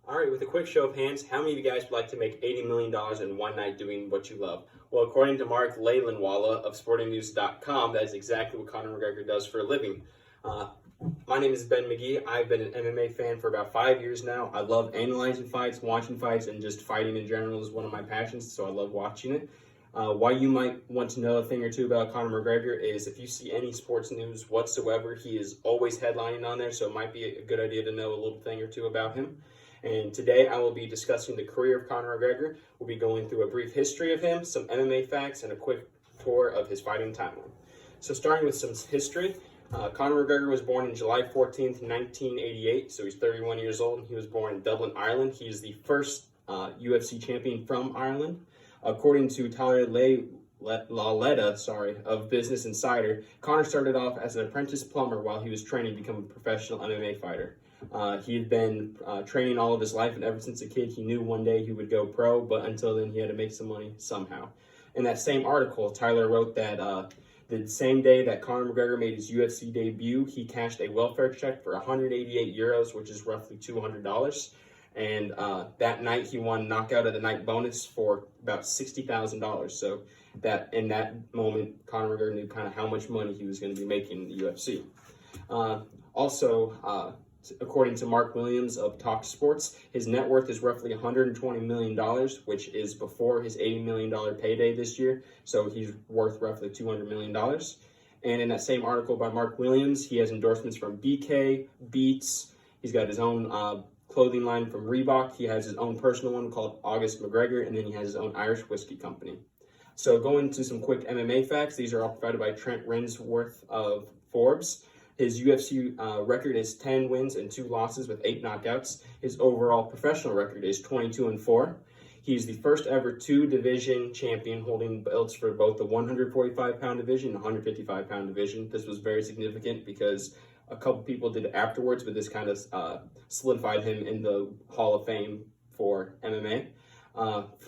All right, with a quick show of hands, how many of you guys would like to make $80 million in one night doing what you love? Well, according to Mark Leylandwala of SportingNews.com, that is exactly what Conor McGregor does for a living. My name is Ben McGee. I've been an MMA fan for about 5 years now. I love analyzing fights, watching fights, and just fighting in general is one of my passions, so I love watching it. Why you might want to know a thing or two about Conor McGregor is if you see any sports news whatsoever, he is always headlining on there, so it might be a good idea to know a little thing or two about him. And today I will be discussing the career of Conor McGregor. We'll be going through a brief history of him, some MMA facts, and a quick tour of his fighting timeline. So starting with some history, Conor McGregor was born on July 14th, 1988, so he's 31 years old. He was born in Dublin, Ireland. He is the first UFC champion from Ireland. According to Tyler Lauletta, of Business Insider, Conor started off as an apprentice plumber while he was training to become a professional MMA fighter. He had been training all of his life, and ever since a kid, he knew one day he would go pro, but until then, he had to make some money somehow. In that same article, Tyler wrote that the same day that Conor McGregor made his UFC debut, he cashed a welfare check for 188 euros, which is roughly $200. And that night, he won knockout of the night bonus for about $60,000. So that in that moment, Conor McGregor knew kind of how much money he was going to be making in the UFC. According to Mark Williams of Talk Sports, his net worth is roughly $120 million, which is before his $80 million payday this year. So he's worth roughly $200 million. And in that same article by Mark Williams, he has endorsements from BK, Beats. He's got his own clothing line from Reebok. He has his own personal one called August McGregor, and then he has his own Irish whiskey company. So going to some quick MMA facts. These are all provided by Trent Rensworth of Forbes. His UFC record is 10 wins and 2 losses with 8 knockouts. His overall professional record is 22-4. He's the first ever 2-division champion, holding belts for both the 145-pound division and 155-pound division. This was very significant because a couple people did it afterwards, but this kind of solidified him in the Hall of Fame for MMA.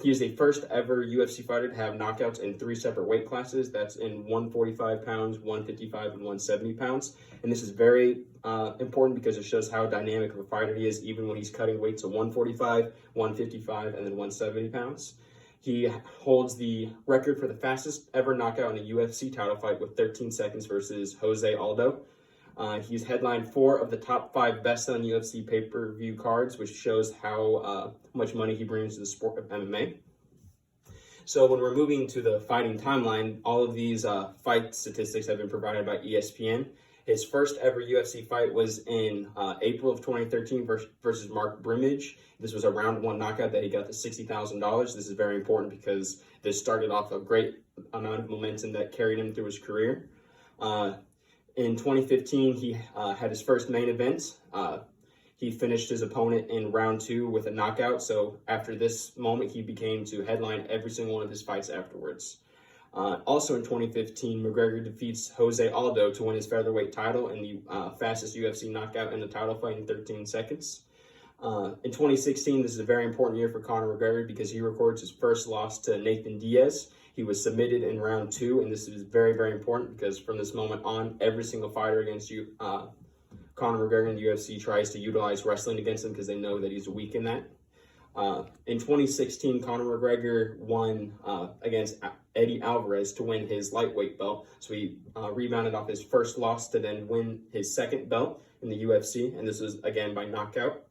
He is the first ever UFC fighter to have knockouts in 3 separate weight classes. That's in 145 pounds, 155, and 170 pounds. And this is very important because it shows how dynamic of a fighter he is, even when he's cutting weights of 145, 155, and then 170 pounds. He holds the record for the fastest ever knockout in a UFC title fight with 13 seconds versus Jose Aldo. He's headlined 4 of the top 5 best-selling UFC pay-per-view cards, which shows how much money he brings to the sport of MMA. So when we're moving to the fighting timeline, all of these fight statistics have been provided by ESPN. His first ever UFC fight was in April of 2013 versus Mark Brimage. This was a round 1 knockout that he got the $60,000. This is very important because this started off a great amount of momentum that carried him through his career. In 2015, he had his first main event. He finished his opponent in round 2 with a knockout. So after this moment, he became to headline every single one of his fights afterwards. Also in 2015, McGregor defeats Jose Aldo to win his featherweight title in the fastest UFC knockout in the title fight in 13 seconds. In 2016, this is a very important year for Conor McGregor because he records his first loss to Nathan Diaz. He was submitted in round 2, and this is very, very important because from this moment on, every single fighter against Conor McGregor in the UFC tries to utilize wrestling against him because they know that he's weak in that. In 2016, Conor McGregor won against Eddie Alvarez to win his lightweight belt. So he rebounded off his first loss to then win his second belt in the UFC, and this was, again, by knockout.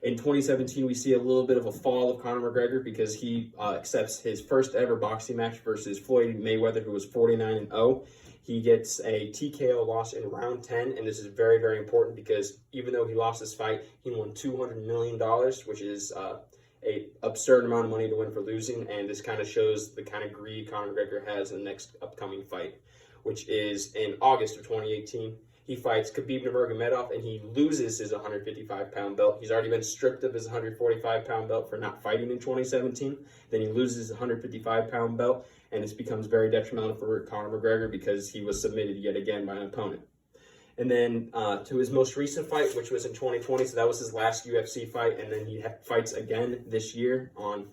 In 2017, we see a little bit of a fall of Conor McGregor because he accepts his first ever boxing match versus Floyd Mayweather, who was 49-0. He gets a TKO loss in round 10, and this is very, very important because even though he lost this fight, he won $200 million, which is an absurd amount of money to win for losing, and this kind of shows the kind of greed Conor McGregor has in the next upcoming fight, which is in August of 2018. He fights Khabib Nurmagomedov, and he loses his 155-pound belt. He's already been stripped of his 145-pound belt for not fighting in 2017. Then he loses his 155-pound belt, and this becomes very detrimental for Conor McGregor because he was submitted yet again by an opponent. And then to his most recent fight, which was in 2020, so that was his last UFC fight, and then he fights again this year on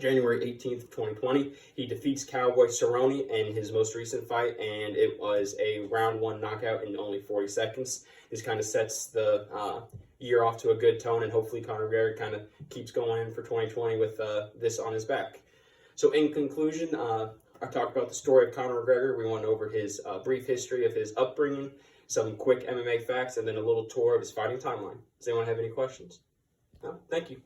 January 18th, 2020. He defeats Cowboy Cerrone in his most recent fight, and it was a round 1 knockout in only 40 seconds. This kind of sets the year off to a good tone, and hopefully Conor McGregor kind of keeps going in for 2020 with this on his back. So in conclusion, I talked about the story of Conor McGregor. We went over his brief history of his upbringing, some quick MMA facts, and then a little tour of his fighting timeline. Does anyone have any questions? No? Thank you.